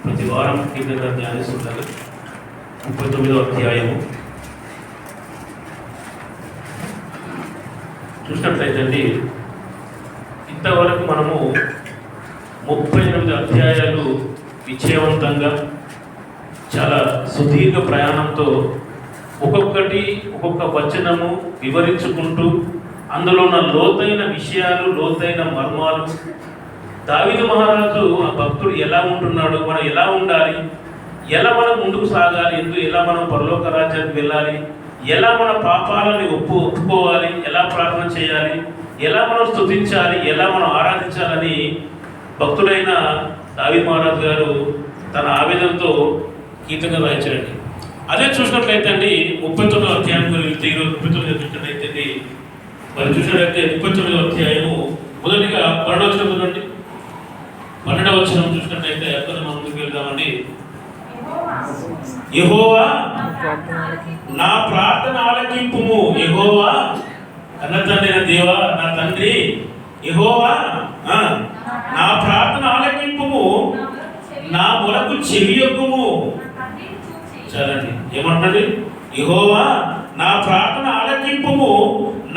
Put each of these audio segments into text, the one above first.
ప్రతి వారం కీర్తన ధ్యానిస్తుంటారు. 39వ అధ్యాయము చూసినట్లయితే ఇంతవరకు మనము 38 అధ్యాయాలు విజయవంతంగా చాలా సుదీర్ఘ ప్రయాణంతో ఒక్కొక్క వచనము వివరించుకుంటూ అందులో ఉన్న లోతైన విషయాలు, లోతైన మర్మాలు, దావీదు మహారాజు ఆ భక్తుడు ఎలా ఉంటున్నాడు, మనం ఎలా ఉండాలి, ఎలా మనం ముందుకు సాగాలి, ఎలా మనం పరలోక రాజ్యానికి వెళ్ళాలి, ఎలా మన పాపాలని ఒప్పుకోవాలి, ఎలా ప్రార్థన చేయాలి, ఎలా మనం స్తుతించాలి, ఎలా మనం ఆరాధించాలని భక్తుడైన దావీదు మహారాజు గారు తన ఆవేదనతో కీర్తనగా రాయించారండి. అదే చూసినట్లయితే అండి 39వ అధ్యాయం గురించి ఈరోజు 39 చూసినట్లయితే మరి చూసినట్లయితే 39వ అధ్యాయము మొదటిగా 12వ వచనం చూడండి. 12వ వచనం చూసినట్లయితే అక్కడ మనం ముందుకు వెళ్దామండి. యెహోవా నా ప్రార్థన ఆలకింపుము, యెహోవా కన్న తండ్రి దేవా నా తండ్రి యెహోవా నా ప్రార్థన ఆలకింపుము, నా మొరకు చెవియొగ్గుము. చదండి ఏమంటున్నది? యెహోవా నా ప్రార్థన ఆలకింపుము,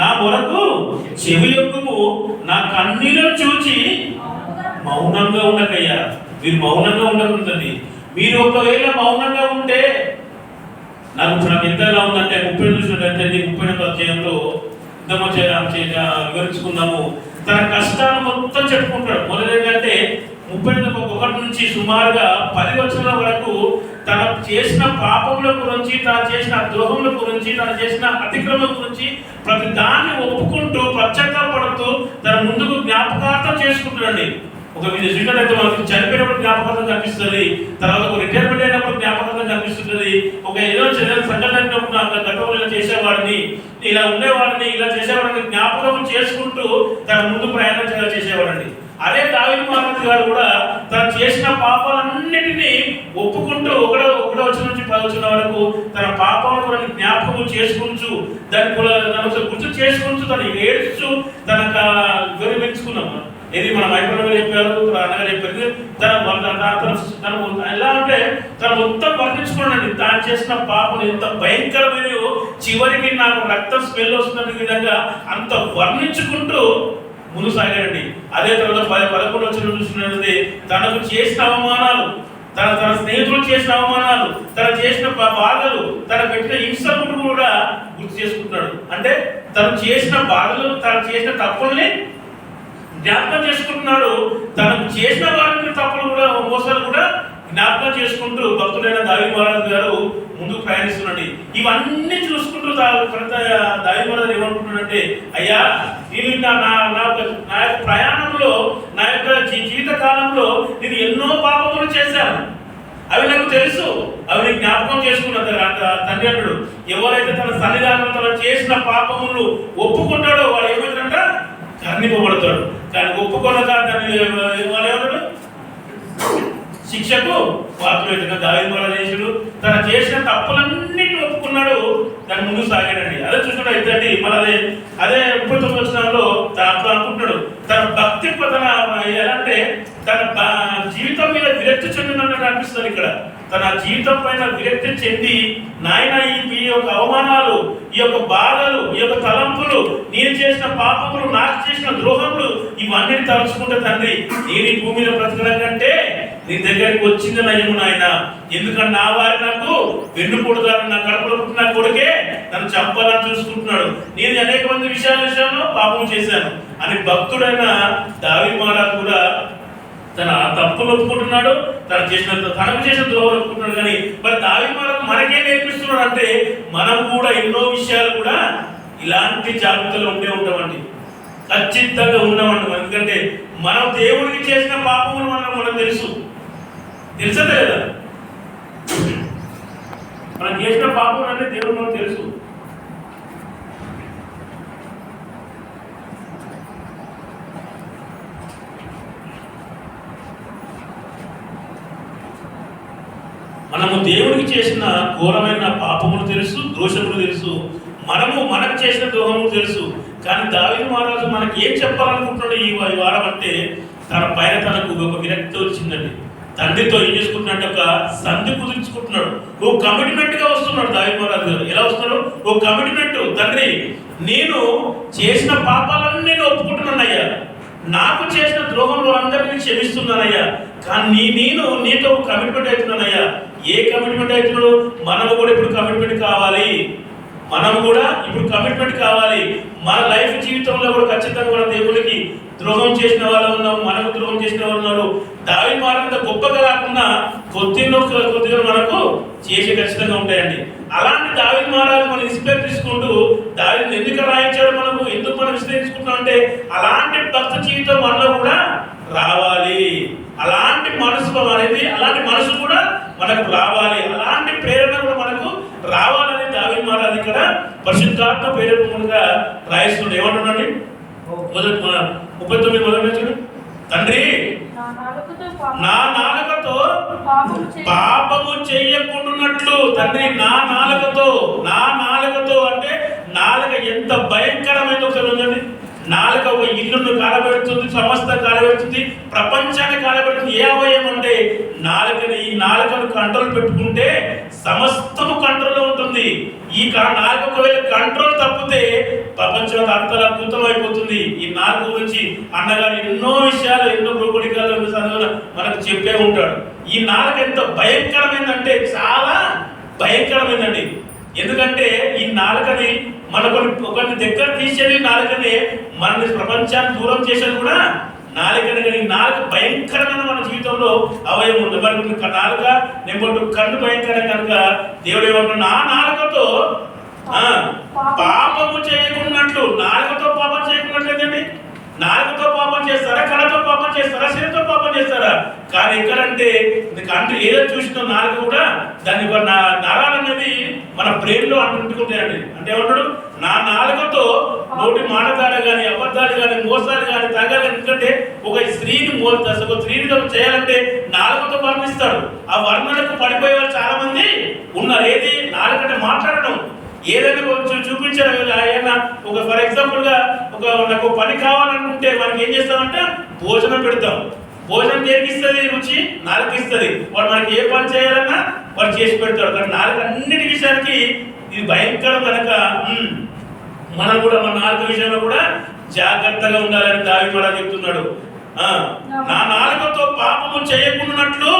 నా మొరకు చెవియొగ్గుము, నా కన్నీళ్లను చూచి మౌనంగా ఉండకయ్యా. మీరు మౌనంగా ఉండకుంటుంది. మీరు ఒకవేళ మౌనంగా ఉంటే నాకు ఎంతలా ఉందంటే 30 చూసినట్లయితే 38వ అధ్యాయంలో వివరించుకున్నాము. తన కష్టాలు మొత్తం చెప్పుకుంటాడు. మొదలు ఏంటంటే 31 నుంచి సుమారుగా 10 వచనాల వరకు తన చేసిన పాపముల గురించి, తను చేసిన ద్రోహముల గురించి, తను చేసిన అతిక్రమం గురించి ప్రతి దాన్ని ఒప్పుకుంటూ పశ్చాత్తాపడుతూ తన ముందుకు జ్ఞాపకార్థం చేసుకుంటాడండి. ఒక విధంగా అయితే మనకి చనిపోయినప్పుడు జ్ఞాపకార్థం కనిపిస్తుంది, తర్వాత ఒక రిటైర్మెంట్ అయినప్పుడు జ్ఞాపకార్థం కనిపిస్తుంది, ఒక ఏదో సంఘటన అయినప్పుడు గతంలో ఇలా చేసేవాడిని, ఇలా ఉండేవాడిని, ఇలా చేసేవాడిని జ్ఞాపకం చేసుకుంటూ తన ముందు ప్రయాణం చేసేవాడండి. అదే దావీదు మహారాజు గారు కూడా తను చేసిన పాపాలన్నిటినీ ఒప్పుకుంటూ ఒకటో వచనం నుంచి 10వ వచనం వరకు తన పాపాలను కూడా జ్ఞాపకం చేసుకుంటూ దాన్ని కూడా గుర్తు చేసుకుంటూ తను ఏడ్చు తనకు వివరించుకున్నాము. ఇది మన మైపూర్లో చెప్పారు, అన్నగారు చెప్పారు. తను ఎలా అంటే తను మొత్తం వర్ణించుకోండి. తాను చేసిన పాపం ఎంత భయంకరమైన, చివరికి నాకు రక్తం స్మెల్ వస్తున్న విధంగా అంత వర్ణించుకుంటూ ముందు సాగాడండి. అదే తర్వాత 11వ వచనం చూసినది తనకు చేసిన అవమానాలు, తన స్నేహితులు చేసిన అవమానాలు, తను చేసిన బాధలు, తను పెట్టిన హింసను కూడా గుర్తు చేసుకుంటున్నాడు. అంటే తను చేసిన బాధలు, తను చేసిన తప్పుల్ని జ్ఞాపకం చేసుకుంటున్నాడు. తనకు చేసిన వారిని తప్పులు కూడా, మోసాలు కూడా జ్ఞాపకం చేసుకుంటూ భక్తుడైన దావీదు మహారాజు గారు ముందుకు ప్రయాణిస్తున్నాడు. ఇవన్నీ చూసుకుంటూ దావీదు మహారాజు ఏమనుకుంటున్నాడంటే, అయ్యా నేను నా యొక్క ప్రయాణంలో, నా యొక్క జీవిత కాలంలో నేను ఎన్నో పాపములు చేశాను, అవి నాకు తెలుసు, అవి జ్ఞాపకం చేసుకున్న తండ్రి అన్నాడు. ఎవరైతే తన సన్నిధానంలో తను చేసిన పాపములు ఒప్పుకుంటాడో వాడు ఏమవుతాడంట? కర్ణింపబడతాడు. కానీ ఒప్పుకొనక దాన్ని ఏమన్నాడు? శిక్షకు పాత్రుడైన దావీదు మహారాజు తను చేసిన తప్పులన్నింటినీ ఒప్పుకున్నాడు, దాని ముందుకు సాగాడండి. అదే చూసినట్టు అయితే మళ్ళీ అదే 39వ వచనంలో తను అనుకుంటాడు తన భక్తి ఎలా అంటే తన జీవితం మీద విరక్తి చెందినట్టు అనిపిస్తుంది. ఇక్కడ తన జీవితం పైన విరక్తి చెంది, నాయన ఈ యొక్క అవమానాలు, ఈ యొక్క బాధలు, ఈ యొక్క తలంపులు, నేను చేసిన పాపములు, నాకు చేసిన ద్రోహములు, ఇవన్నీ తలుచుకుంటే తండ్రి నేను ఈ భూమిలో బ్రతకడం కంటే నీ దగ్గరికి వచ్చింది నయము నాయన. ఎందుకంటే నా వారి నాకు వెన్నుపూడతారు, నా కడుపులో పుట్టిన కొడుకే నన్ను చంపాలని చూసుకుంటున్నాడు, నేను అనేక మంది విషయాల్లో పాపం చేశాను అని భక్తుడైన దావీదు మహారాజు కూడా తన తప్పులు ఒప్పుకుంటున్నాడు, తనకు చేసిన ద్రోహం ఒప్పుకుంటున్నాడు. కానీ మరి దావీదు మహారాజు మనకే నేర్పిస్తున్నాడు అంటే మనం కూడా ఎన్నో విషయాలు కూడా ఇలాంటి జాగ్రత్తలు ఉండే ఉంటామండి, ఖచ్చితంగా ఉన్నామండి. ఎందుకంటే మనం దేవుడికి చేసిన పాపములు మనం తెలుసా లేదా? మనం చేసిన పాపం అంటే దేవుడు మనకు తెలుసు. మనము దేవుడికి చేసిన ఘోరమైన పాపములు తెలుసు, దోషములు తెలుసు, మనకు చేసిన ద్రోహములు తెలుసు. కానీ దావీదు మహారాజు మనకి ఏం చెప్పాలనుకుంటున్నాడు ఈ వారం అంటే తన పైన తనకు ఒక విరక్తి వచ్చిందండి. తండ్రితో ఏం చేసుకుంటున్నాడు, ఒక సంధి కుదుర్చుకుంటున్నాడు. ఓ కమిట్మెంట్ గా వస్తున్నాడు దావీదు మహారాజు గారు. ఎలా వస్తున్నాడు? ఓ కమిట్మెంట్. తండ్రి, నేను చేసిన పాపాలను నేను ఒప్పుకుంటున్నానయ్యా, నాకు చేసిన ద్రోహంలో అందరినీ క్షమిస్తున్నానయ్యా, కానీ నేను నీతో కమిట్మెంట్ అవుతున్నానయ్యా. ఏ కమిట్మెంట్ అవుతున్నాడు? మనము కూడా ఇప్పుడు కమిట్మెంట్ కావాలి. మనం కూడా ఇప్పుడు కమిట్మెంట్ కావాలి. మన లైఫ్ జీవితంలో కూడా ఖచ్చితంగా మన దేవునికి ద్రోహం చేసిన వాళ్ళు ఉన్నాం, మనకు ద్రోహం చేసిన వాళ్ళు ఉన్నారు. దావీదు మహారాజు గొప్పగా కాకుండా కొద్దిగా మనకు చేసి ఖచ్చితంగా ఉంటాయండి. అలాంటి దావీదు మహారాజు మనం ఇన్స్పైర్ తీసుకుంటూ దావీదుని ఎందుకు రాయించాడు, మనకు ఎందుకు మనం విశ్లేషించుకుంటాం అంటే అలాంటి భక్త జీవితం మనలో కూడా రావాలి. అలాంటి మనసు అనేది, అలాంటి మనసు కూడా మనకు రావాలి. అలాంటి ప్రేరణ కూడా మనకు రావాలని దావీదు మహారాజు ఇక్కడ పరిశుద్ధాత్మ ప్రేరేపణగా రాయిస్తున్నాడు. ఏమంటున్నాండి? 39 మొదలు. తండ్రి, నా నాలుకతో పాపము చెయ్యకుండానట్లు. తండ్రి, నా నాలుకతో అంటే నాలుక ఎంత భయంకరమైందో ఒకసారి ఉందండి. నాలుక ఒక ఇల్లును కాలబెడుతుంది, సమస్త కాలబెడుతుంది, ప్రపంచాన్ని కాలబెడుతుంది. ఏ అవయవం అంటే నాలుకని. ఈ నాలుకను కంట్రోల్ పెట్టుకుంటే సమస్తము కంట్రోల్లో ఉంటుంది. ఈ నాలుక ఒకవేళ కంట్రోల్ తప్పితే ప్రపంచం అంతలా అద్భుతం అయిపోతుంది. ఈ నాలుక గురించి అన్నగారు ఎన్నో విషయాలు, ఎన్నో భూగోళికాలు మనకు చెప్పే ఉంటాడు. ఈ నాలుక ఎంత భయంకరమైందంటే చాలా భయంకరమైందండి. ఎందుకంటే ఈ నాలుకని ఒకరిని దగ్గర తీసేది నాలుకనే, మనని ప్రపంచాన్ని దూరం చేసేది కూడా నాలుకనే. కానీ నాలుక భయంకరమైన మన జీవితంలో అవయవం ఉంది. మరి నాలుక నెంబర్ 2 కన్ను భయంకరం కనుక దేవుడు ఏమంటున్నాడు, నా నాలుకతో పాపము చేయకున్నట్లు. నాలుకతో పాపం చేయకున్నట్లేదండి. నాలుకతో పాపం చేస్తారా, కళ్ళతో పాపం చేస్తారా, శరీరంతో పాపం చేస్తారా? కానీ ఎక్కడంటే కంటి ఏదో చూసినా నాలుగు కూడా దాన్ని నరాలు అనేది మన బ్రెయిన్ లో అంటుకుంటాయండి. అంటే ఏమంటాడు, నా నాలుకతో నోటి మాటదారు కానీ, అబద్ధాలు కానీ, మోసాలు కానీ, తాగాలి. ఎందుకంటే ఒక స్త్రీని చేయాలంటే నాలుగుతో వర్ణిస్తాడు. ఆ వర్ణనకు పడిపోయే వాళ్ళు చాలా మంది ఉన్నారు. ఏది? నాలుగంటే మాట్లాడడం, ఏదైనా కొంచెం చూపించడం. ఏదైనా ఒక ఫర్ ఎగ్జాంపుల్ గా నాకు పని కావాలనుకుంటే మనకి ఏం చేస్తామంటే భోజనం పెడతాం. భోజనం చేపిస్తుంది, రుచి నాలుగు ఇస్తుంది. వాడు మనకి ఏ పని చేయాలన్నా వాడు చేసి పెడతాడు. కానీ నాలుగు అన్నిటి విషయానికి ఇది భయంకరం కనుక మనం కూడా మన నాలుగు విషయంలో కూడా జాగ్రత్తగా ఉండాలని దావీదు మహారాజు చెప్తున్నాడు. నా నాలుకతో పాపము చేయకున్నట్లు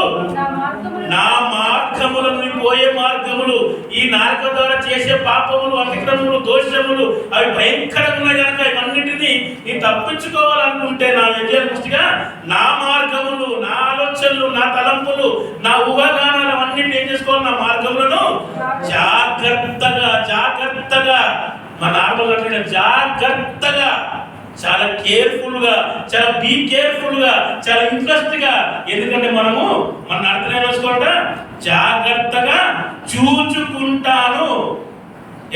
నా మార్గములను, పోయే మార్గములు, ఈ నాలుక ద్వారా చేసే పాపములు, అతిక్రమములు, దోషములు అవి భయంకరంగా ఉన్నాయి కనుక ఇవన్నిటినీ నేను తప్పించుకోవాలనుకుంటే నా విజయాల దృష్టిగా నా మార్గములు, నా ఆలోచనలు, నా తలంపులు, నా ఊహాగానాలు అవన్నిటిని ఏం చేసుకోవాలి, నా మార్గములను జాగ్రత్తగా మన ఆత్మగట్ల జాగ్రత్తగా, చాలా కేర్ఫుల్ గా, చాలా బీ కేర్ఫుల్ గా, చాలా ఇంట్రెస్ట్ గా. ఎందుకంటే మనము మన అర్థం వేసుకోండి, జాగ్రత్తగా చూచుకుంటాను.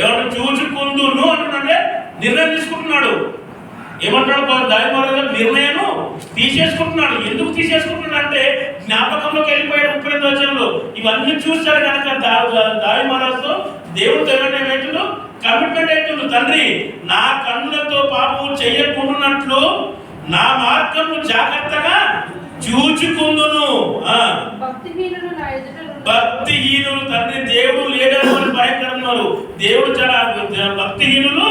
ఏమంటే చూచుకుందును అంటున్నాడే నిర్ణయం తీసుకుంటున్నాడు. ఏమంటాడు దావీదు మహారాజు? నిర్ణయం తీసేసుకుంటున్నాడు. ఎందుకు తీసేసుకుంటున్నాడు అంటే జ్ఞాపకంలోకి వెళ్ళిపోయాడు 32వ వచనంలో. ఇవన్నీ చూశాడు కనుక దావీదు మహారాజుతో దేవుడితో ఏమైతుందో కమిట్మెంట్ అవుతుంది. తండ్రి, నా కన్నులతో పాపము చేయకుండానట్లు నా మార్గము జాగ్రత్తగా చూచుకుందును. భక్తిహీనులు తండ్రి, దేవుడు లేడని వాళ్ళు భయకరన్నారు. దేవుడు చాలా భక్తిహీనులు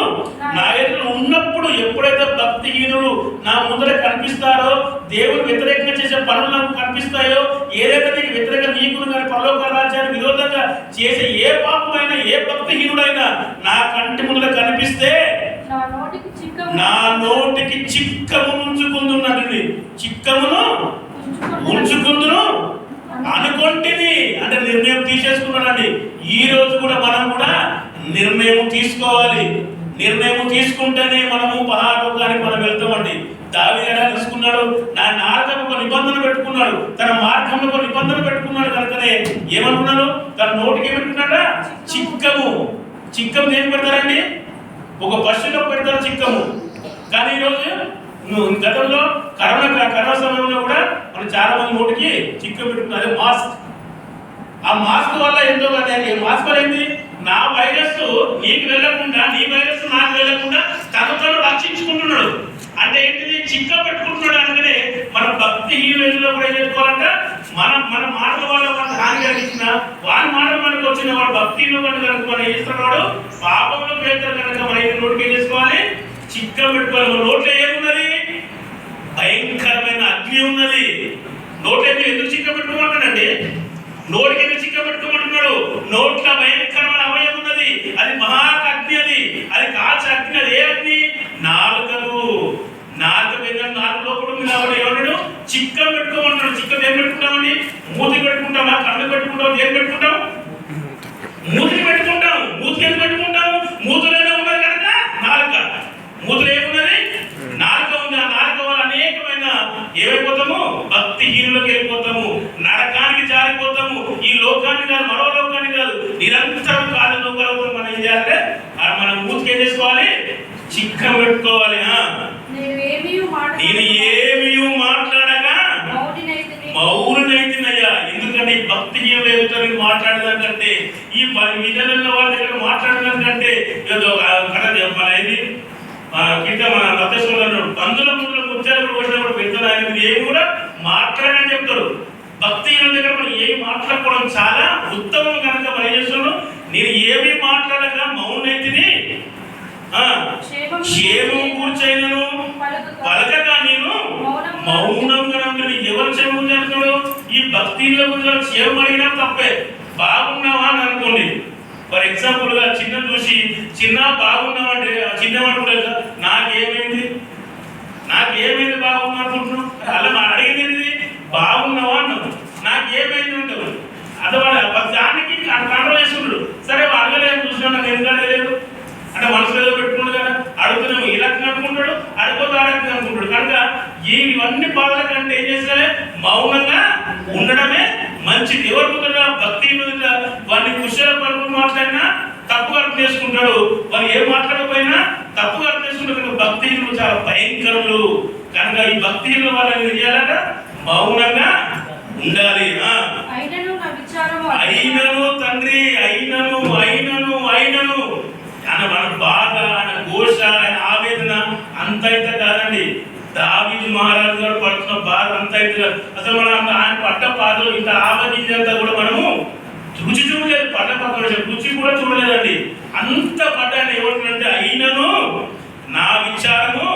నా ఎదురు ఉన్నప్పుడు, ఎప్పుడైతే భక్తిహీనులు నా ముందర కనిపిస్తారో, దేవుడు వ్యతిరేకంగా చేసే పనులు నాకు కనిపిస్తాయో, ఏదైతే నీకు వ్యతిరేకంగా నీకును కానీ పరలోక రాజ్యానికి విరోధంగా చేసే ఏ పాపమైనా, ఏ భక్తిహీనుడైనా నా కంటి ముందర కనిపిస్తే నా నోటికి చిక్కము ఉంచుకుంటున్నది, చిక్కమును ఉంచుకుందును అనుకుంటేని అంటే నిర్ణయం తీసేసుకున్నాడండి. ఈ రోజు కూడా మనం కూడా నిర్ణయం తీసుకోవాలి. నిర్ణయం తీసుకుంటేనే మనము పరలోకానికి మనం వెళ్తామండి. దావీదు ఎలా తీసుకున్నాడు? నా నాలుకకు ఒక నిబంధన పెట్టుకున్నాడు, తన మార్గంలో ఒక నిబంధన పెట్టుకున్నాడు కనుకనే ఏమనుకున్నాడు? తన నోటికి పెట్టుకున్నాడా చిక్కము దేని పెడతారండి? ఒక పశువులో పెడతారు చిక్కము. కానీ ఈరోజు గతంలో కరోనా సమయంలో కూడా మనం చాలా మంది నోటికి చిక్కము పెట్టుకున్నారు. అదే మాస్క్. ఆ మాస్క్ వల్ల ఎంతో మాస్క్ వల్ల ఏంటి? నా వైరస్ నీకు వెళ్ళకుండా, నీ వైరస్ నాకు వెళ్ళకుండా తను రక్షించుకుంటున్నాడు. అంటే ఏంటిది? చిక్క పెట్టుకుంటున్నాడు. అనగానే మన భక్తి ఈ రోజులో కూడా ఏం చేసుకోవాలంట? మన మాటల వల్ల వాళ్ళ హాని కలిగించిన వారి మాటలు మనకు వచ్చిన వాడు భక్తిలో కనుక మనం చేస్తున్నాడు పాపంలో పేరుతారు కనుక మన నోటికి ఏం చేసుకోవాలి? చిక్క పెట్టుకోవాలి. మన నోట్లో ఏమున్నది? భయంకరమైన అగ్ని ఉన్నది. నోట్లో ఎందుకు చిక్క పెట్టుకోమంటాడండి? నోటికి ఎందుకు చిక్క పెట్టుకోమంటున్నాడు? నోట్లో భయంకరమైన అవయవం ఉన్నది, అది మహా అగ్ని, అది కాల్చే అగ్ని. అది ఏ అగ్ని? నాలుకకు. నాలుక లోపల ఉంది కాబట్టి ఏమన్నాడు? చిక్క పెట్టుకోమంటాడు. చిక్క ఏం పెట్టుకుంటామండి? మూతికి పెట్టుకుంటామా? కళ్ళు పెట్టుకుంటాం? ఏం పెట్టుకుంటాం? మూతికి పెట్టుకుంటాం. మూతికి ఎందుకు పెట్టుకుంటాం? మూతులోనే ఉన్నది కనుక నాలుక. మూతులు ఏమున్నది? నాలుక ఉంది. ఆ నాలుక వల్ల అనేకమైన ఏమైపోతాము? భక్తిహీనులకు వెళ్ళిపోతాము, నరకానికి జారిపోతాము. ఈ లోకాన్ని కాదు, మరో లోకాన్ని కాదు, నిరంతరం కాదు లోకాలు. మనం ఏం చేయాలంటే మనం మూతికి ఏం చేసుకోవాలి? చిక్క పెట్టుకోవాలి. నేను ఏమీ మాట్లాడగా మౌనైతినయ్యా. ఎందుకంటే ఈ భక్తిహీనులు ఎదుగుతారు మాట్లాడేదానికంటే, ఈ విధంగా వాళ్ళ దగ్గర మాట్లాడేదానికంటే ఏదో కథ చెప్పాలి. కింద మన రథేశ్వరుడు పందుల ముందులో ముత్యాలు వచ్చినప్పుడు పెద్దలు ఆయన ఏమి కూడా మాట్లాడని చెప్తారు. భక్తిహీనుల దగ్గర మనం ఏమి మాట్లాడుకోవడం చాలా ఉత్తమం కనుక మనం చేస్తున్నాడు. నేను ఏమి మాట్లాడక మౌనైతిని, క్షేమం కూర్చైనను పలకగా నేను మౌనంగా ఉంటాను. ఎవరు క్షేమం చేస్తున్నాడు? ఈ భక్తిలో గురించి క్షేమం అడిగినా తప్పే. బాగున్నావా అని అనుకోండి. ఫర్ ఎగ్జాంపుల్ గా చిన్న చూసి చిన్న బాగున్నావంటే చిన్నవాడు నాకేమైంది బాగున్నా అనుకుంటున్నావు? అలా మా అడిగింది బాగున్నావా అన్నావు, నాకేమైంది ఉంటావు. అది వాడు దానికి కంట్రోల్ చేసుకుంటాడు. సరే అడగలేదు, చూసినా నాకు ఎందుకు అడగలేదు అంటే మనసులో ఏదో పెట్టుకున్నాడు కదా, అడుగుతున్నాము ఈ రకంగా అనుకుంటాడు, అడిగిపోతే ఆ రకంగా అనుకుంటాడు. కనుక ఇవన్నీ బాధల కంటే ఏం చేస్తారే? మౌనంగా ఉండడమే మంచిది. ఎవరు ముందర భక్తి మీద వాడిని కుశల పరుపు మాట్లాడినా తప్పుగా అర్థం చేసుకుంటాడు, వారు ఏం మాట్లాడకపోయినా తప్పుగా అర్థం చేసుకుంటాడు. భక్తిహీనులు చాలా భయంకరులు. కనుక ఈ భక్తిహీనుల వాళ్ళని ఏం చేయాలట? మౌనంగా ఉండాలి. అయినను తండ్రి, అయినను ఆయన మన బాధ, ఆయన ఘోష, ఆయన ఆవేదన అంత అయితే కాదండి. దావీదు మహారాజు గారు పడుతున్న బాధ అంత అయితే కాదు. అసలు మనం ఆయన పడ్డ బాధలు ఇంత ఆవగించేంత కూడా మనము రుచి చూడలేదు. పడ్డ పక్కన రుచి కూడా చూడలేదండి. అంత పడ్డ ఆయన ఏమంటుందంటే అయినను నా విచారము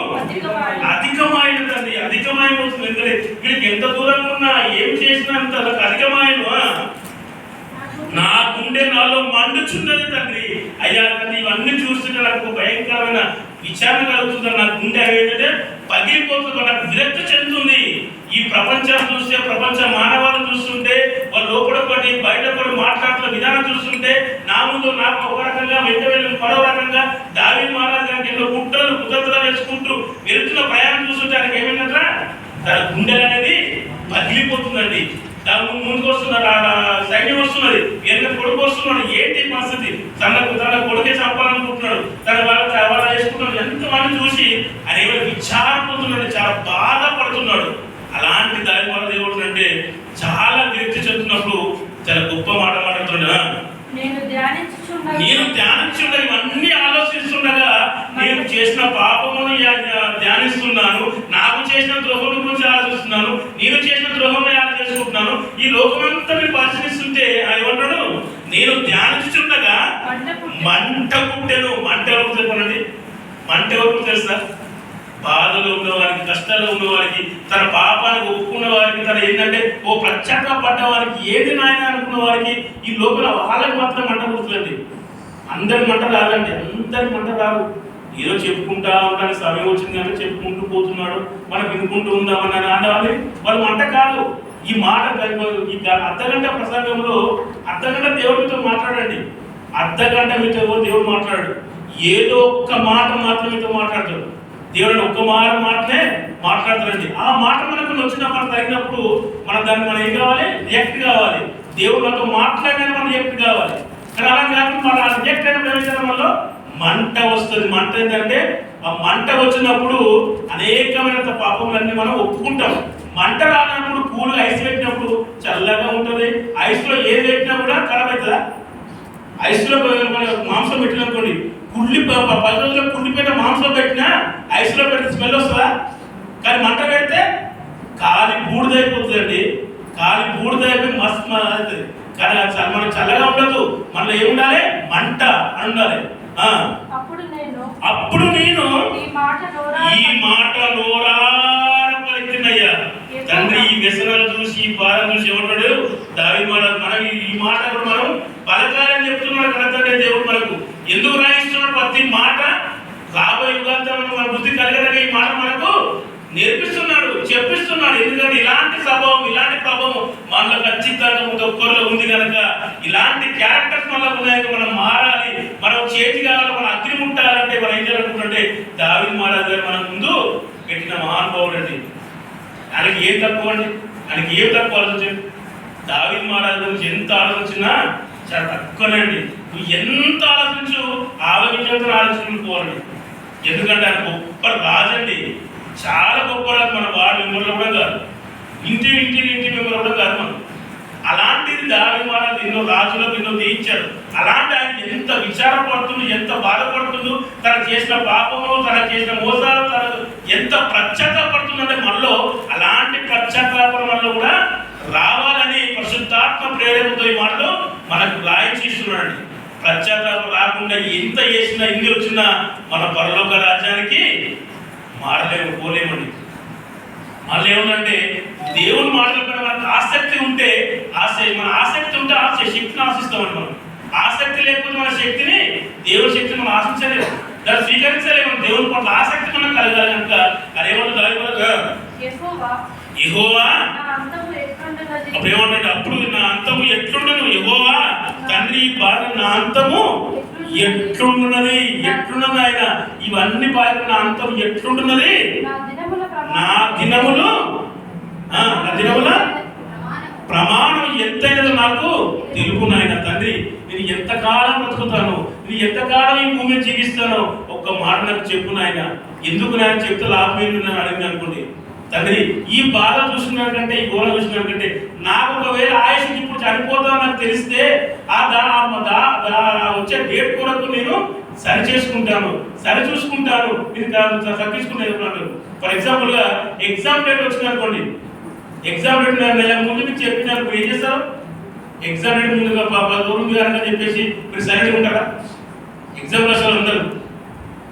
అధికమైనదండి. అధికమైపోతుంది. ఎందుకంటే వీళ్ళకి ఎంత దూరంగా ఉన్నా ఏం చేసినా అంత అధికమైన నా గుండె నాలో మండుచున్నది తండ్రి. అయ్యా తండ్రి, ఇవన్నీ చూస్తుంటే నాకు భయంకరమైన విచారణ కలుగుతుంది. నా గుండె ఏంటంటే పగిలిపోతుంది, నాకు విరక్తి చెందుతుంది. ఈ ప్రపంచాన్ని చూస్తే, ప్రపంచ మానవాలను చూస్తుంటే, వాళ్ళు లోపల పడి బయట పడి మాట్లాడుతున్న విధానం చూస్తుంటే, నా ముందు నాకు ఒక రకంగా, వెంట వెళ్ళి మరో రకంగా దావీదు మహారాజు గారికి ఎన్నో కుట్రలు వేసుకుంటూ వెళ్తున్న ప్రయాణం చూస్తుంటే ఆయనకి ఏమైందంటే తన గుండె అనేది పగిలిపోతుందండి. ముందుకు వస్తున్నారు, సైన్యం వస్తున్నది, వెనక కొడుకు వస్తున్నాడు. ఏంటి పరిస్థితి? తన కొడుకే చంపాలనుకుంటున్నాడు, తన వాళ్ళ చేసుకుంటున్నాడు. ఎంతమంది చూసి ఆయన ఏమైనా విచారపోతున్నాడు, చాలా బాధపడుతున్నాడు. అలాంటి దాని వల్ల ఏమంటుందంటే చాలా విరక్తి చెందుతున్నప్పుడు చాలా గొప్ప మాట మాట్లాడుతున్నాడు. నేను ధ్యానించుండగా ఇవన్నీ ఆలోచిస్తుండగా నేను చేసిన పాపమును ధ్యానిస్తున్నాను, నాకు చేసిన ద్రోహం గురించి ఆలోచిస్తున్నాను, నేను చేసిన ద్రోహం ఆలోచించుకుంటున్నాను. ఈ లోకమంతా మీరు పరిశీలిస్తుంటే ఏమంటాడు? నేను ధ్యానించుండగా మంట పుట్టెను. మంట ఎవరికి చెప్పండి? మంట ఎవరికి తెలుసా? బాధలో ఉన్నవారికి, కష్టాల్లో ఉన్నవారికి, తన పాపానికి ఒప్పుకున్న వారికి, తన ఏంటంటే ఓ ప్రత్యేకపడ్డ వారికి, ఏది నాయన అనుకున్న వారికి ఈ లోపల వాళ్ళకి మాత్రం మంట పుడుతుందండి. అందరి మంట రాదండి, అందరి మంట రాదు. ఏదో చెప్పుకుంటా ఉంటాను, సమయం వచ్చింది అంటే చెప్పుకుంటూ పోతున్నాడు, మనం వినుకుంటూ ఉందామని ఆడవాలి. వాళ్ళు మంట కాదు. ఈ మాట ఈ అర్ధగంట ప్రసంగంలో అర్ధగంట దేవుడితో మాట్లాడండి. అర్ధగంట మీతో దేవుడు మాట్లాడాడు. ఏదో ఒక్క మాట మాత్రం మీతో మాట్లాడతాడు. దేవుడిని ఒక్క మాటనే మాట్లాడతారండి. ఆ మాట మనకు వచ్చిన మనం తగినప్పుడు దాన్ని మనం ఏం కావాలి? రియాక్ట్ కావాలి. దేవుడు మనతో మాట్లాడినా మనం రియాక్ట్ కావాలి. కానీ అలా కాకుండా మన రియాక్ట్ అయిన ప్రవేశం వల్ల మంట వస్తుంది. మంట ఏంటంటే ఆ మంట వచ్చినప్పుడు అనేకమైన పాపములన్నీ మనం ఒప్పుకుంటాం. మంట రానప్పుడు కూల్ ఐస్ పెట్టినప్పుడు చల్లగా ఉంటుంది. ఐస్లో ఏది పెట్టినా కూడా ఖరాబ్ అవుతుందా? ఐస్లో మాంసం పెట్టిననుకోండి, 10 రోజుల్లో కుళ్ళిపోయిన మాంసం పెట్టినా ఐస్లో పెడితే స్మెల్ వస్తుందా? కానీ మంట పెడితే కాలి బూడిదైపోతుందండి. కాలి బూడిద అయిపోయి మస్తు అవుతుంది. కానీ మనకు చల్లగా ఉండదు, మనలో ఏముండాలి? మంట అని ఉండాలి. అప్పుడు నేను ఈ మాట నోరార పలికినయ్యా. తండ్రి ఈ వ్యసనాలు చూసి, ఈ బాధ చూసి ఏమంటాడు దావీదు మహారాజు, మనం ఈ మాట మనం పలకాలని చెప్తున్నాడు కదా తండ్రి దేవుడు మనకు. ఎందుకు రాయిస్తున్నాడు? ప్రతి మాట రాబోయే యుగాంతరంలో మన బుద్ధి కలిగేలాగా ఈ మాట మనకు నేర్పిస్తున్నాడు, చెప్పిస్తున్నాడు. ఎందుకంటే ఇలాంటి స్వభావం, ఇలాంటి ప్రభావం మనలో ఖచ్చితంగా ఒక్కరిలో ఉంది కనుక ఇలాంటి క్యారెక్టర్స్ మనలో ఉన్నాయి. మనం మారాలి, మనం చేతి కావాలి, మనం అగ్ని ముట్టాలంటే మనం ఏం చేయాలనుకుంటుంటే దావీదు మహారాజు గారు మన ముందు పెట్టిన మహానుభావుడు అండి. ఆయనకి ఏం తక్కువ అండి? ఆయనకి ఏం తక్కువ ఆలోచించండి. దావీదు మహారాజు గురించి ఎంత ఆలోచించినా చాలా తక్కువనే అండి. నువ్వు ఎంత ఆలోచించు ఆలోచించడం ఆలోచించుకోవాలండి. ఎందుకంటే ఆయన గొప్ప రాజండి, చాలా గొప్ప రాజు. మన వార్డు మెంబర్లు కూడా కాదు, ఇంటి మెంబర్ కూడా కాదు మనం. అలాంటిది దావీదు మహారాజు ఎన్నో రాజులకు ఎన్నో జయించాడు. అలాంటి ఆయన ఎంత విచారపడుతుందో, ఎంత బాధపడుతుందో, తను చేసిన పాపము, తను చేసిన మోసాలు, తను ఎంత పశ్చాత్తాపడుతుందంటే మనలో అలాంటి పశ్చాత్తాపం మనలో కూడా రావాలని పరిశుద్ధాత్మ ప్రేరేపణతో ఈ మాటలో మనకు రాయించిస్తున్నాడు. పశ్చాత్తాపం రాకుండా ఎంత చేసినా, ఎన్ని వచ్చినా మన పరలోక రాజ్యానికి మారలేము, పోలేమండి. మళ్ళీ ఏమంటే దేవుని మాటల పైన మనకు ఆసక్తి ఉంటే, మన ఆసక్తి ఉంటే శక్తిని ఆశిస్తామండి. మనం ఆసక్తి లేకపోతే మన శక్తిని, దేవుని శక్తిని మనం ఆశించలేము, దాన్ని స్వీకరించలేము. దేవుని పట్ల ఆసక్తి మనం కలగాలి కనుక అదేమంటే యెహోవా అప్పుడు ఏమంటే, అప్పుడు నా అంతము ఎట్లుండను యెహోవా తండ్రి బాధ నా అంతము ఎట్లుండున్నది, ఎట్లున్నది ఆయన ఇవన్నీ బాధ నా అంతం ఎట్లుంటున్నది, నా దినముల ప్రమాణం ఎంతైనదో నాకు తెలుపు నాయన. తండ్రి నేను ఎంతకాలం బ్రతుకుతాను, నేను ఎంతకాలం ఈ భూమిని జీవిస్తానో ఒక్క మాట నాకు చెప్పు నాయన. ఎందుకు నాయన చెప్తే లాభం ఏంటి అని అడిగింది అనుకోండి. తండ్రి ఈ బాధ చూసినాకంటే, ఈ గోళ చూసినాకంటే నాకు ఒకవేళ ఆయుష్ ఇప్పుడు చనిపోతాను నాకు తెలిస్తే వచ్చే డేట్ కొరకు నేను సరి చూసుకుంటాను నేను తప్పించుకుంటాను. ఫర్ ఎగ్జాంపుల్గా ఎగ్జామ్ డేట్ వచ్చింది అనుకోండి, ఎగ్జామ్ డేట్ నెల ముందు మీకు చెప్పినారు, ఏం చేస్తారు? ఎగ్జామ్ డేట్ ముందుగా 10 రోజులు కనుక చెప్పేసి మీరు సరిగ్గా ఉంటారా? ఎగ్జామ్ రాసేవాళ్ళు అందరూ,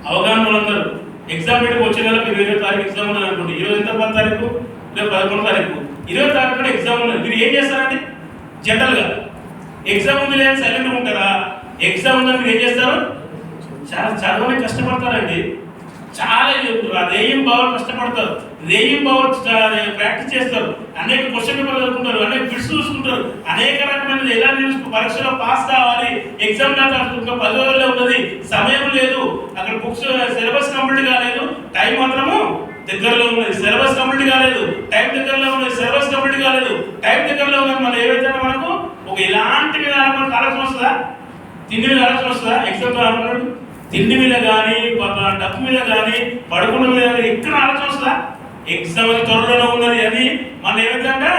అవగాహన వాళ్ళందరూ ఎగ్జామ్ డేట్కి వచ్చే నెల 20వ తారీఖు ఎగ్జామ్ ఉన్నది అనుకోండి. 10 తారీఖు లేదా 11వ తారీఖు 20వ తారీఖు కూడా ఎగ్జామ్ ఉన్నది. మీరు ఏం చేస్తారండి? జనరల్గా ఎగ్జామ్ ఉంది లేదా సైలెంట్గా ఉంటారా? ఎగ్జామ్ ఉందని మీరు ఏం చేస్తారు? చాలా చదవని కష్టపడతారండి. చాలా రేయం బాగా కష్టపడతారు, రేయం బాగా ప్రాక్టీస్ చేస్తారు, అనేక క్వశ్చన్ పేపర్లు చదువుకుంటారు, అనేక బిట్స్ చూసుకుంటారు, అనేక రకమైన ఎలా పరీక్షలో పాస్ కావాలి, ఎగ్జామ్ ఇంకా 10 రోజుల్లో ఉన్నది, సమయం లేదు, అక్కడ బుక్స్ సిలబస్ కంప్లీట్ కాలేదు, టైం మాత్రము దగ్గరలో ఉన్నది, సిలబస్ కంప్లీట్ కాలేదు, టైం దగ్గరలో ఉన్నది, సిలబస్ కంప్లీట్ కాలేదు, టైం దగ్గరలో ఉన్నది. మనం ఏవైతే మనకు ఒక ఇలాంటి మీద మనకు ఆలోచన వస్తుందా? తిండి మీద ఆలోచన వస్తుందా? ఎగ్జామ్ అనుకున్నాడు తిండి మీద కానీ, డబ్బు మీద కానీ, పడుకున్న మీద కానీ ఎక్కడ ఆలోచన వస్తుందా? ఎగ్జామ్ త్వరలోనే ఉన్నది అని మనం ఏమైందంటే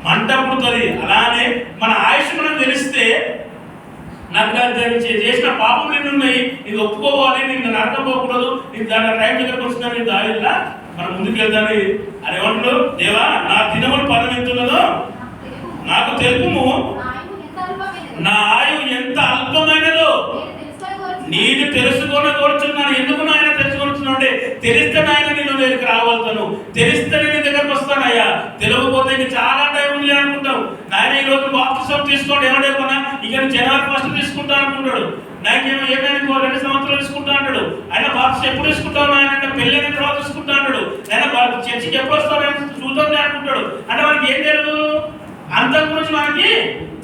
మంట పుడుతుంది. అలానే మన ఆయుష్ మనం తెలిస్తే నాకు చేసిన పాపం ఎన్ని ఉన్నాయి, ఇది ఒప్పుకోవాలి, నేను నరకం పోకూడదు, నేను దాని టైం దగ్గరకు వస్తుందని దారిలా మనం ముందుకు వెళ్తాను. అని ఏమంటాడు? దేవా నా దినములు పదం ఎంత ఉన్నదో నాకు తెలుపుము, నా ఆయువు ఎంత అల్పమైనదో నేను తెలుసుకొని కోరుచున్నాను. ఎందుకు నాయన తెలుసుకొచ్చున్నావు అంటే తెలిస్తే నాయన నేను దగ్గరికి రావాలను, తెలిస్తే నేను దగ్గరకు వస్తానయ్యా, తెలియకపోతే ఇంక చాలా టైం ఉంది అనుకుంటావు. నాయన ఈ రోజు బాప్తిసం తీసుకోండి, ఏమన్నా ఇక జనవరి 1 తీసుకుంటా అనుకుంటాడు. నాయన ఏమైనా 2 సంవత్సరాలు తీసుకుంటా అంటాడు. ఆయన బాప్తిసం ఎప్పుడు తీసుకుంటావు నాయన అంటే పెళ్ళైన తర్వాత తీసుకుంటా అంటాడు. ఆయన చర్చికి ఎప్పుడు వస్తావు చూద్దాం అనుకుంటాడు. అంటే మనకి ఏం తెలియదు, అంతం గురించి మనకి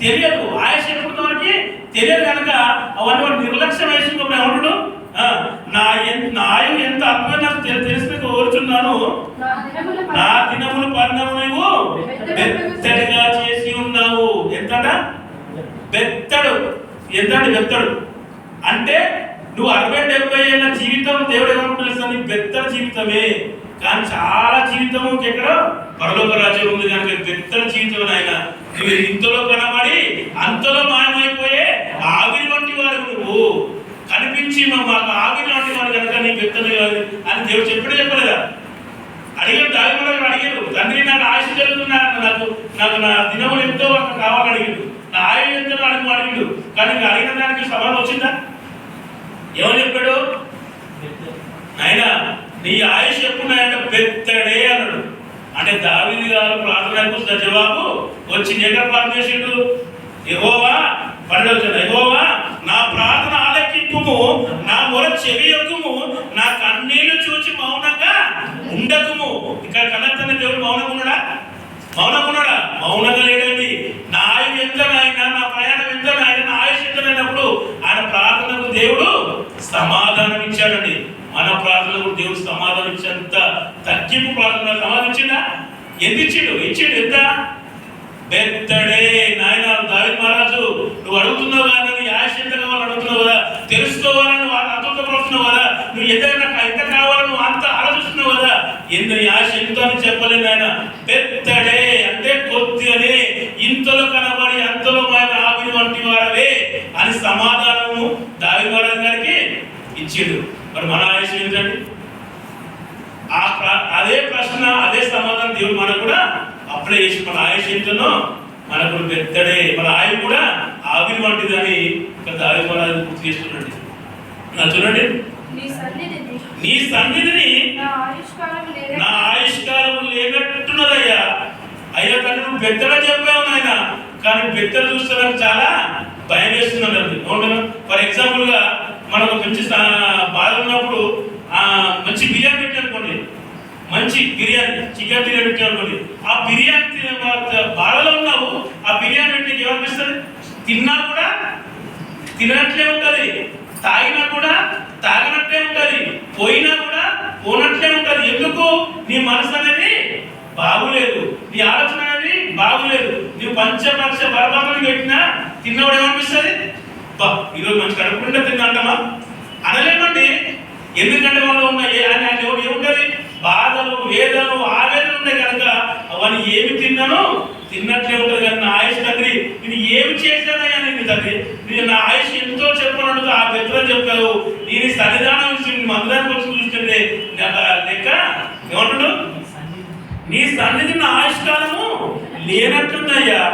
తెలియదు, ఆయుష్ ఎప్పుడు మనకి తెలియదు కనుక అవన్నీ వాడు నిర్లక్ష్యం వేసుకున్నప్పుడు ఏమంటాడు? నా ఆయువు ఎంత అర్థమైనా తెలిసి కోరుచున్నాను, నా దినములు పరిణామం నువ్వు బెత్తడిగా చేసి ఉన్నావు. ఎంతట బెత్తడు, ఎంతంటే బెత్తడు అంటే నువ్వు 60-70 ఏళ్ళ జీవితం దేవుడు ఏమనుకుంటున్నా నీ బెత్తడి జీవితమే. కానీ చాలా జీవితము ఎక్కడ పరలోక రాజ్యం ఉంది కనుక బెత్తడి జీవితం. ఆయన నువ్వు ఇంతలో కనబడి అంతలో మాయమైపోయే ఆవిరి వంటి వాడు, నువ్వు కనిపించి మాకు ఆవిరి వంటి వాడు కనుక నీ బెత్తడి అని దేవుడు చెప్పలేదా? అడిగాడు దావిమూలగా అడిగారు, తండ్రి నాకు ఆయుష్ జరుగుతున్నా, నాకు నాకు నా దినములు ఎంతో కావాలని అడిగాడు, నా ఆయుష్ ఎంతో అడిగాడు. కానీ అడిగిన దానికి సవాల్ వచ్చిందా? ఏమని చెప్పాడు? నాయన నీ ఆయుష్ ఎప్పుడున్నాయంటే బెత్తడే అన్నాడు. అంటే దావీదు గారు ప్రార్థనకు జవాబు వచ్చింది. ఎక్కడ ప్రార్థన చేసిండు? యెహోవా యెహోవా నా ప్రార్థన ఆలకింపుము, నా మొర చెవి యొక్కుము, నా కన్నీళ్లు చూచి మౌనంగా ఉండకుము. ఇక్కడ కనెక్ట్ దేవుడు మౌనంగా ఉన్నాడా? మౌనంగా లేడండి. నా ఆయువు ఎంత నాయన, నా ప్రయాణం ఎంత నాయన, నా ఆయుష్ ఎంత అయినప్పుడు ఆయన ప్రార్థనకు దేవుడు సమాధానం ఇచ్చాడండి. మన ప్రార్థనకు దేవుడు సమాధానం ఇచ్చేంత తగ్గింపు ప్రార్థన సమాధానం ఇచ్చిందా? ఎంత ఇచ్చిండు? ఎంత బెత్తడే. నాయన దావీదు మహారాజు నువ్వు అడుగుతున్నావు కదా, నీ ఆశ ఎంత కావాలని అడుగుతున్నావు కదా, తెలుసుకోవాలని అర్థపడుతున్నావు కదా, నువ్వు ఎంత కావాలని నువ్వు అంత ఆలోచిస్తున్నావు కదా, నీ ఆశ ఎంత అని చెప్పలేదు ఆయన. బెత్తడే అంటే కొద్దిగానే, ఇంతలో కనబడి అంతలో ఆవిరి వంటి వారవే అని సమాధానము దావీదు మహారాజు గారికి ఇచ్చిండు. మరి మన ఆయుష్ ఏంటండి? అదే ప్రశ్న, అదే సమాధానం దేవుడు మనకు కూడా అప్లై చేసి మన ఆయుష్ ఏంటనో మనకు పెద్దడే, మన ఆయువు కూడా ఆవిరి వంటిది అని ఇక్కడ దావీదు మహారాజు గుర్తు చేస్తున్నాడు. చూడండి, నీ సన్నిధిని నా ఆయుష్కాలము లేనట్టున్నదయ్యా. అయ్యా కానీ నువ్వు పెద్దగా చెప్పావు నాయన, కానీ పెద్దలు చూస్తే నాకు చాలా భయం వేస్తుందండి. ఫర్ ఎగ్జాంపుల్ గా మనకు మంచి బాధ ఉన్నప్పుడు మంచి బిర్యానీ పెట్టానుకోండి, మంచి బిర్యానీ చికెన్ బిర్యానీ పెట్టానుకోండి, ఆ బిర్యానీ బాధలో ఉన్నావు, ఆ బిర్యానీ పెట్టి ఏమనిపిస్తుంది? తిన్నా కూడా తినట్లే ఉంటుంది, తాగినా కూడా తాగినట్లే ఉంటుంది, పోయినా కూడా పోనట్లే ఉంటుంది. ఎందుకు? నీ మనసు అనేది బాగులేదు, నీ ఆలోచన అనేది బాగులేదు. నీవు పంచపక్ష బలపాలను పెట్టినా తిన్నవాడు ఏమనిపిస్తుంది? ఈరోజు మంచి కడుపుకుంటే తిన్నంటామా? అనలేమండి. ఎందుకంటే వాళ్ళు ఉన్నాయి ఏముంటది? బాధలు, వేదనలు, ఆవేదనలు ఉన్నాయి కనుక అవన్నీ ఏమి తిన్నానో తిన్నట్లే ఉంటుంది. కానీ నా ఆయుష్ తండ్రి నేను ఏమి చేశానయ్యా, నేను తండ్రి నేను నా ఆయుష్ ఎంతో చెప్పను, ఆ పెద్దలు చెప్పావు, నేను సన్నిధానం మందిరానికి వచ్చి చూస్తుంటే లెక్క ఏమంటాడు? నీ సన్నిధి నా ఆయుష్ కాలము లేనట్టుందయ్యా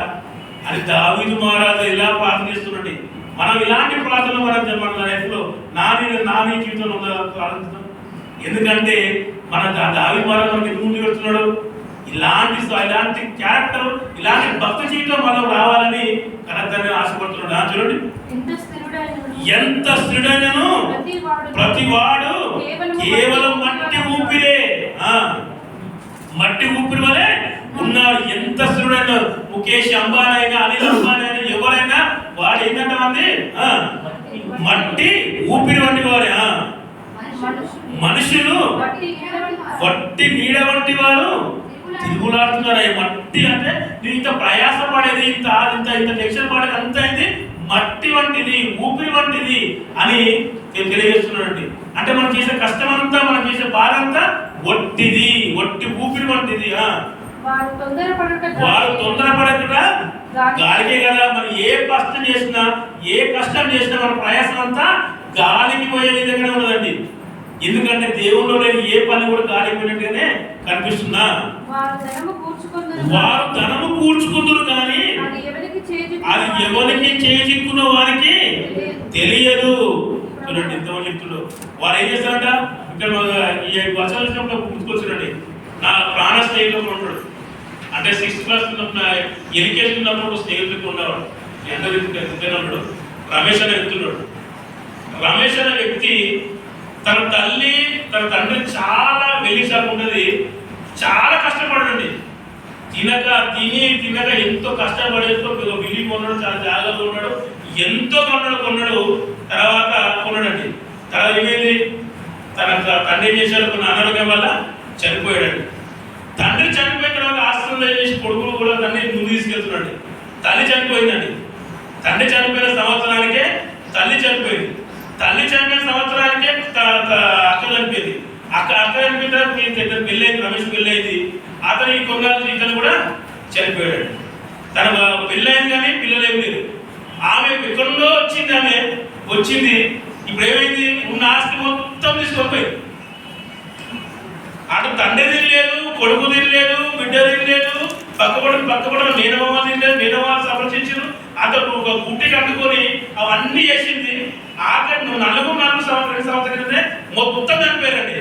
అని దావీదు మహారాజు ఇలా ప్రార్థన చేస్తున్నాడు. మనం ఇలాంటి ప్రార్థనలు మన లైఫ్లో నా జీవితంలో ప్రార్థిస్తాం. ఎందుకంటే మన దావీదు మహారాజు మనకి ఎందుకు ముందు పెడుతున్నాడు? ఇలాంటి క్యారెక్టర్, ఇలాంటి భక్తి జీవితం మనం రావాలని కనెక్ట్ ఆశపడుతున్నాడు. చూడండి, ఎంత స్థిరుడైనను ప్రతివాడు కేవలం మట్టి ఊపిరే, మట్టి ఊపిరి వలె ఉన్నాడు. ఎంత స్థిరుడైన ముఖేష్ అంబానీ అయినా, అనిల్ అంబానీ అయినా, ఎవరైనా వాడు ఏంటంటే మంది మట్టి ఊపిరి వంటి వారే. మనుషులు వట్టి నీడ వంటి వారు తిరుగులాడుతున్నారు. మట్టి అంటే నేను ఇంత ప్రయాస పడేది, ఇంత టెన్షన్ పడేది అంతా అయింది మట్టి వంటిది, ఊపిరి వంటిది అని తెలియజేస్తున్నాడండి. అంటే మనం చేసే కష్టం అంతా, మనం చేసే బాధ అంతా వట్టిది, వట్టి ఊపిరి వంటిది. వారు తొందరపడకుండా గాలికే కదా. మనం ఏ కష్టం చేసినా మన ప్రయాసం అంతా గాలికి పోయే విధంగానే ఉన్నదండి. ఎందుకంటే దేవుల్లో లేని ఏ పని కూడా గాలికి పోయినట్టుగానే కనిపిస్తున్నా. వారు ధనము కూర్చుకుందరు కానీ అది ఎవరికి చేజిక్కున్న వారికి తెలియదు. చూడండి ఎంతమంది చెప్తున్నారు. వారు ఏం చేస్తారంట? ఇక్కడ ఈ వచనం గుర్తుకొచ్చారండి. నా ప్రాణ స్నేహితులు ఉంటాడు, అంటే 6th క్లాస్ ఎల్కేజీ ఉన్నప్పుడు స్నేహితులు ఉన్నవాడు. ఎంత ఉన్నాడు? రమేష్ అనే వ్యక్తున్నాడు. రమేష్ అనే వ్యక్తి తన తల్లి తన తండ్రి చాలా వెలిసాకు ఉన్నది, చాలా కష్టపడండి. తినక ఎంతో కష్టపడేస్తూ బిల్లి కొన్నాడు, చాలా జాగ్రత్తగా ఉన్నాడు, ఎంతో కొన్నాడు. తర్వాత కొన్నాడండి. తర్వాత ఏమైంది? తన తండ్రి ఏం చేశాడు? కొన్ని అనారోగ్యం వల్ల చనిపోయాడండి. తండ్రి చనిపోయిన తర్వాత ఆశ్రమంలో చేసి కొడుకులు కూడా తండ్రి ముందు తీసుకెళ్తున్నాడు. తల్లి చనిపోయిందండి. తండ్రి చనిపోయిన సంవత్సరానికే తల్లి చనిపోయింది. తల్లి చనిపోయిన సంవత్సరానికే అక్క చనిపోయింది. అక్క చనిపోయిన తర్వాత పెళ్ళైంది, రమేష్ పెళ్ళైంది. అతను ఈ కొన్నాళ్ళు ఇతను కూడా చనిపోయాడు. తన పెళ్ళైంది కానీ పిల్లలు ఏమి లేదు. ఆమె ఎక్కడో వచ్చింది. ఇప్పుడు ఏమైంది? ఉన్న ఆస్తి మొత్తం తీసుకుపోయింది. అటు తండ్రి తినలేదు, కొడుకు తినలేదు, బిడ్డ తినలేదు, పక్కపడ మేనమామ తినలేదు, మేనమామ సంరక్షించారు. అతను ఒక గుట్టి కట్టుకొని అవన్నీ చేసింది. ఆఖరి నువ్వు నలుగురు 2 సంవత్సరాల క్రితమే మొత్తం చనిపోయారండి.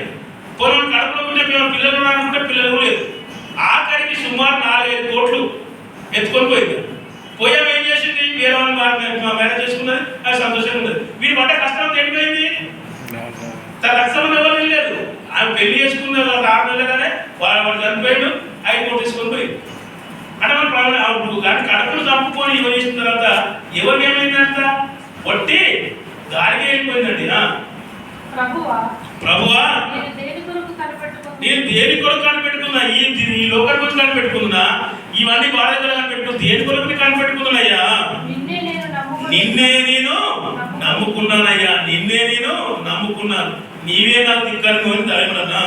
పొలం కడుపులో ఉంటే మేము పిల్లలు అనుకుంటే పిల్లలు లేదు. ఆఖరికి సుమారు 4-5 కోట్లు ఎత్తుకొని పోయింది. పోయాం ఏం చేసింది, వేరే వాళ్ళు మేనేజ్ చేసుకున్నది, అది సంతోషంగా ఉన్నది. వీడి పడ్డ కష్టం తెలిపోయింది. తన రక్షణ ఎవరు లేదు. ఆమె పెళ్లి చేసుకున్న 6 నెలలుగానే వాడు చనిపోయాడు. 5 కోట్లు తీసుకొని పోయింది. అంటే మన ప్రాబ్లం కానీ కడుపులు చంపుకొని ఇవ్వ చేసిన తర్వాత ఎవరికి ఏమైందంట, వట్టి గాలికి వెళ్ళిపోయిందండి. ప్రభువా నేను దేని కొరకు కనిపెట్టుకున్నా, ఈ లోకం గురించి కనిపెట్టుకున్నా, ఇవన్నీ బాధ్యతలు కనిపెట్టుకున్నా, దేని కొరకు కనిపెట్టుకున్నానయ్యా, నిన్నే నేను నమ్ముకున్నానయ్యా, నిన్నే నేను నమ్ముకున్నాను, నీవే నాకు దిక్కను అని దాయమన్నా.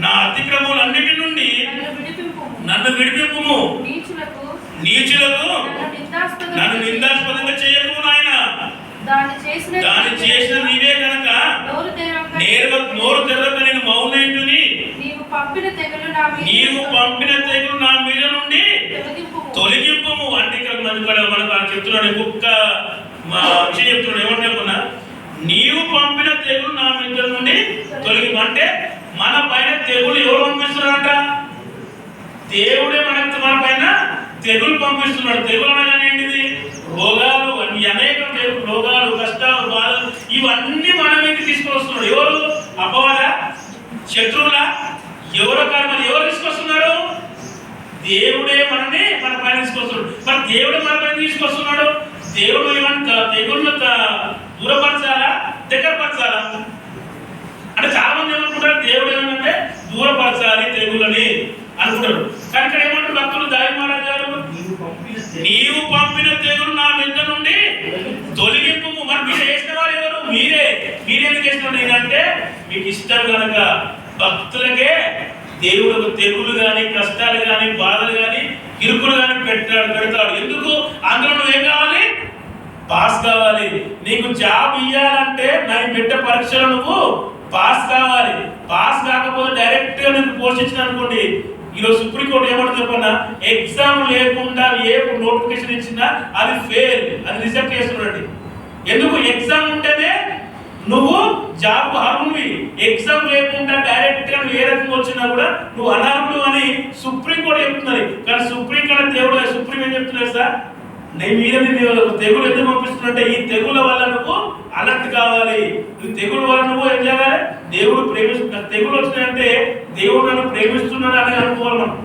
నా అతిక్రమములన్నిటి నుండి నన్ను విడిపింపుము, నీచులకు నన్ను నిందాస్పదంగా చేయకు నాయన. దాన్ని చేసిన నీవే కనుక నోరు తెరవక నేను మౌనైతుని. నీవు పంపిన తెగులు నా మీద నుండి తొలగింపుము. అంటే ఇక్కడ మనకు చెప్తున్నాడు, ఇంకొక విషయం చెప్తున్నాడు. ఏమంటున్నా, నీవు పంపిన తెగులు నా మీద నుండి తొలగింపు. అంటే మన పైన తెగులు ఎవరు పంపిస్తున్నారంట, దేవుడే మన పైన తెగులు పంపిస్తున్నాడు. తెగులు అనగానే ఏంటిది, రోగాలు, అనేక రోగాలు, కష్టాలు, బాధలు, ఇవన్నీ మన మీద తీసుకొస్తున్నాడు. ఎవరు, అపవాద శత్రువుల, ఎవరో కర్మలు ఎవరు తీసుకొస్తున్నారు, దేవుడే మన పైన తీసుకొస్తున్నాడు. మరి దేవుడే మన పైన తీసుకొస్తున్నాడు. దేవుడు ఏమంటా తెగుళ్ళు దూరపరచాలా, దగ్గరపరచాలా? అంటే చాలా మంది ఏమనుకుంటారు, దేవుడు ఏమంటే దూరపరచాలి తెగులని అనుకుంటారు. కానీ ఇక్కడ ఏమంటారు భక్తులు, దావి మహారాజు గారు, నీవు పంపిన తెగులు నా మీద నుండి తొలగింపు. మరి మీరు చేసిన వారు ఎవరు, మీరే ఎందుకు చేసిన ఏంటంటే, మీకు ఇష్టం కనుక భక్తులకే దేవుడు తెగులు కానీ, కష్టాలు కానీ, బాధలు కానీ, ఇరుకులు కానీ పెడతాడు. ఎందుకు, అందులో నువ్వేం కావాలి, పాస్ కావాలి. నీకు జాబ్ ఇవ్వాలంటే నేను పెట్టే పరీక్షలు నువ్వు పాస్ కావాలి. పాస్ కాకపోతే డైరెక్ట్ గా నేను పోషించిన అనుకోండి, ఈరోజు సుప్రీంకోర్టు ఏమంటుంది చెప్పన్నా, ఎగ్జామ్ లేకుండా ఏ నోటిఫికేషన్ ఇచ్చినా అది ఫెయిల్, అది రిజెక్ట్ చేస్తున్నాడు. ఎందుకు, ఎగ్జామ్ ఉంటేనే నువ్వు జాబ్ అర్హుడివి. ఎగ్జామ్ లేకుండా డైరెక్ట్ గా నువ్వు ఏ రకంగా వచ్చినా కూడా నువ్వు అనర్హుడు అని సుప్రీంకోర్టు చెప్తున్నది. కానీ సుప్రీంకోర్టు సుప్రీం ఏం చెప్తున్నారు సార్, నేను మీద తెగులు ఎందుకు పంపిస్తున్నట్టే, ఈ తెగుల వల్ల నువ్వు అలర్ట్ కావాలి. ఈ తెగుల వల్ల నువ్వు ఏం చేయాలి, దేవుడు ప్రేమిస్తున్నా. తెగులు వచ్చినాయంటే దేవుడు నన్ను ప్రేమిస్తున్నాడు అని అనుకోవాలి. మనం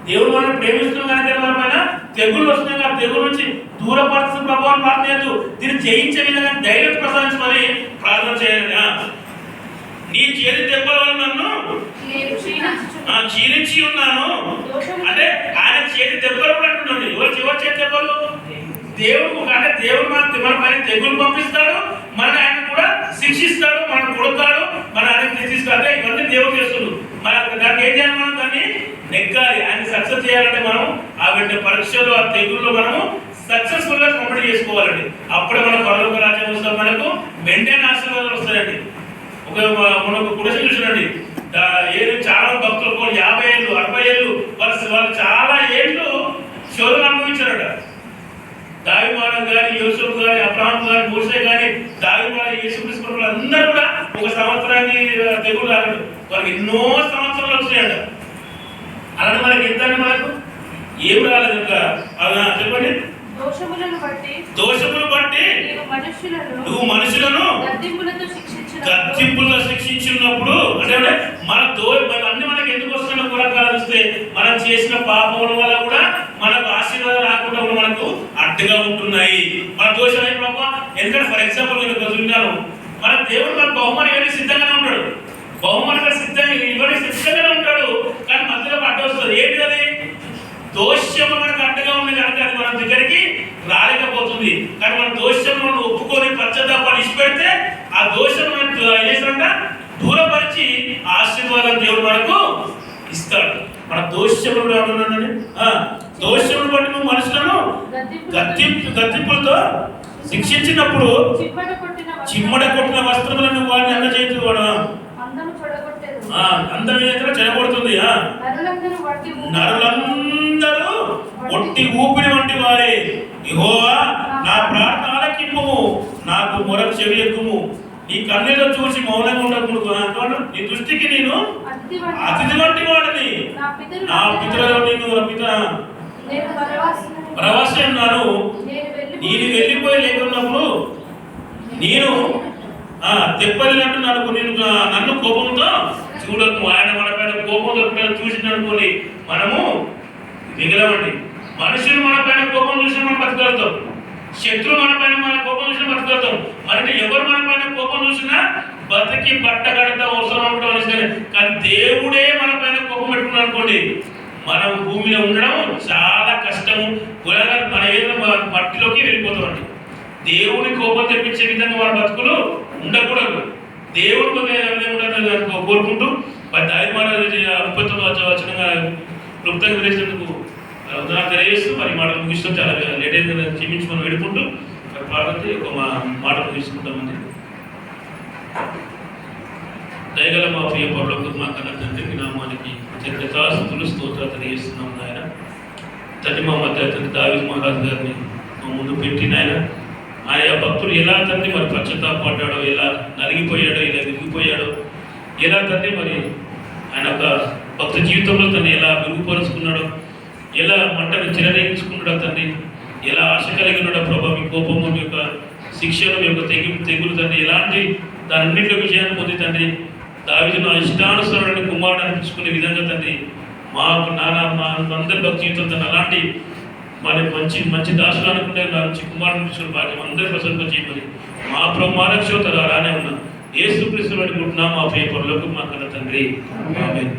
దేవుడు మనం ప్రేమిస్తున్నాడు మన పైన తెగులు వస్తున్నాయి. ఆ తెగుల నుంచి దూరపరచు ప్రభావం ప్రార్థన, దీన్ని జయించే విధంగా ధైర్యం ప్రసాదించమని ప్రార్థన చేయాలి. నీ చేతి దెబ్బల వల్ల నన్ను క్షీణించి ఉన్నాను. అంటే ఆయన చేతి దెబ్బలు కూడా అంటున్నాడు. ఎవరు చేతి దెబ్బలు, దేవుడు. అంటే దేవుడు మన పైన తెగులు పంపిస్తాడు, మన ఆయన కూడా శిక్షిస్తాడు, మనం కొడతాడు, మన ఆయన శిక్షిస్తాడు. అంటే ఇవన్నీ దేవుడు చేస్తుడు. దానికి ఏం చేయాలి, మనం దాన్ని నెగ్గాలి. ఆయన సక్సెస్ చేయాలంటే మనం ఆ వెంట పరీక్షలు, ఆ తెగుల్లో మనము సక్సెస్ఫుల్ గా కంప్లీట్ చేసుకోవాలండి. అప్పుడే మన పరలోక రాజ్యం వస్తాం, మనకు మెండైన ఆశీర్వాదాలు వస్తాయండి. మనకు కుడిసి చూసినండి, చాలా భక్తులు 50 ఏళ్ళు 60 ఏళ్ళు వాళ్ళు చాలా ఏళ్ళు శోధన అనుభవించారట. దావి మహారాజు గారి, యోసేపు గారి, అబ్రహాం గారి, మోషే గారి, దావి మహారాజు, యేసుక్రీస్తు అందరూ కూడా ఒక సంవత్సరానికి తెగులు రాలేదు. వాళ్ళకి ఎన్నో సంవత్సరాలు వచ్చినాయట. అలాంటి మనకి ఎంత, మనకు ఏం రాలేదు. చెప్పండి, దోషములు బట్టి నువ్వు మనుషులను గద్దింపులతో శిక్షించినప్పుడు, అంటే మన అన్ని మనకి ఎందుకు వస్తున్న గుణకాలు చూస్తే, మనం చేసిన పాపముల వల్ల కూడా మనకు ఆశీర్వాదం రాకుండా కూడా మనకు అడ్డుగా ఉంటున్నాయి. మన దోషం అయిన ప్రభావ. ఎందుకంటే ఫర్ ఎగ్జాంపుల్ నేను చూస్తున్నాను, మన దేవుడు మన బహుమానం ఇవన్నీ సిద్ధంగానే ఉంటాడు. బహుమానంగా ఇవన్నీ సిద్ధంగానే ఉంటాడు. కానీ మధ్యలో అడ్డు వస్తుంది. ఏంటి అది, దోషము మనకు అడ్డుగా ఉంది కనుక అది మన దగ్గరికి రాలేకపోతుంది. కానీ మన దోషములను ఒప్పుకొని పశ్చాత్తాపాన్ని ఇచ్చిపెడితే ఆ దోషం చేసినట్ట దూరపరిచి ఆశీర్వాదం దేవుడు మనకు ఇస్తాడు. మన దోషములు అంటున్నానండి, దోషములు బట్టి నువ్వు మనుషులను గద్దింపులతో శిక్షించినప్పుడు చిమ్మడ కొట్టిన వస్త్రములను వాడిని అందజేయవాడు. అందరి మీద చెడగొడుతుంది. నరులందరూ ఒట్టి ఊపిరి వంటి వారే. యెహోవా నా ప్రార్థన ఆలకింపుము, నాకు మొర చెవి ఎక్కుము. నీ కన్నీలో చూసి మౌనంగా ఉండకూడదు. నీ దృష్టికి నేను అతిథి వంటి వాడిని. నా పితరులు నేను ప్రవాసి అన్నాను. నేను వెళ్ళిపోయి లేకున్నప్పుడు నేను తెప్పలినట్టు నన్ను కోపంతో చూడకు. ఆయన మన పైన కోపంతో చూసిననుకోని మనము మిగలవండి. మనుషులు మన పైన కోపం చూసిన మనం బతకగలుగుతాం. శత్రువు మన పైన కోపం చూసినా బతకగలుగుతాం. మరి ఎవరు మన పైన కోపం చూసినా బతికి బట్టగడతా అవసరం అనుకుంటాం. కానీ దేవుడే మన పైన కోపం పెట్టుకున్నాడు అనుకోండి, మనం భూమిలో ఉండడం చాలా కష్టము. మన ఏదైనా మట్టిలోకి వెళ్ళిపోతామండి. దేవుని కోపం తెప్పించే విధంగా మన బతుకులు ఉండకూడదు. దేవుడితో ఉండదు కోరుకుంటూ మరి దారి వచనంగా క్లుప్తంగా వివరించినందుకు తెలియజేస్తూ మరి మాట ముగిస్తూ చాలా లేట్ అయింది క్షమించి మనం వెళ్ళుకుంటూ ప్రార్థన ఒక మాట ముగిస్తుంటామండి. దయగల మా ప్రియ పరలోక మా కన్న తండ్రికి నామానికి స్థుతులు స్తోత్రాలు తెలియజేస్తున్నాం నాయన. తండ్రి మా మధ్య తండ్రి దావీదు మహారాజు గారిని మా ముందు పెట్టిన ఆయా భక్తులు ఎలా తండ్రి మరి పశ్చాత్తాపడ్డాడో, ఎలా నలిగిపోయాడో, ఎలా విరిగిపోయాడో, ఎలా తండ్రి మరి ఆయన ఒక భక్త జీవితంలో తను ఎలా విరుగుపరుచుకున్నాడో, ఎలా మంటను చిరరేగించుకున్నాడో తండ్రి, ఎలా ఆశ కలిగి ఉన్నాడో ప్రభావ మీ కోపము మీ యొక్క శిక్షను మీ యొక్క తెగులు తండ్రి ఎలాంటి దానిన్నింటిలో విజయాన్ని పొంది తండ్రి దావీదు నా ఇష్టానుసారాన్ని కుమారుడు అనిపించుకునే విధంగా తండ్రి మాకు మా అందరి భక్తి జీవితం తను అలాంటి మరి మంచి దాసులు అనుకుంటే మంచి కుమారుడు తీసుకుని భాగ్యం అందరి ప్రసంగం చేయమని మా ప్రభు మా రక్షకుడు అలానే ఉన్నా యేసుక్రీస్తు అనుకుంటున్నాం మా ప్రియ పరలోకపు మా కన్న తండ్రి. ఆమేన్.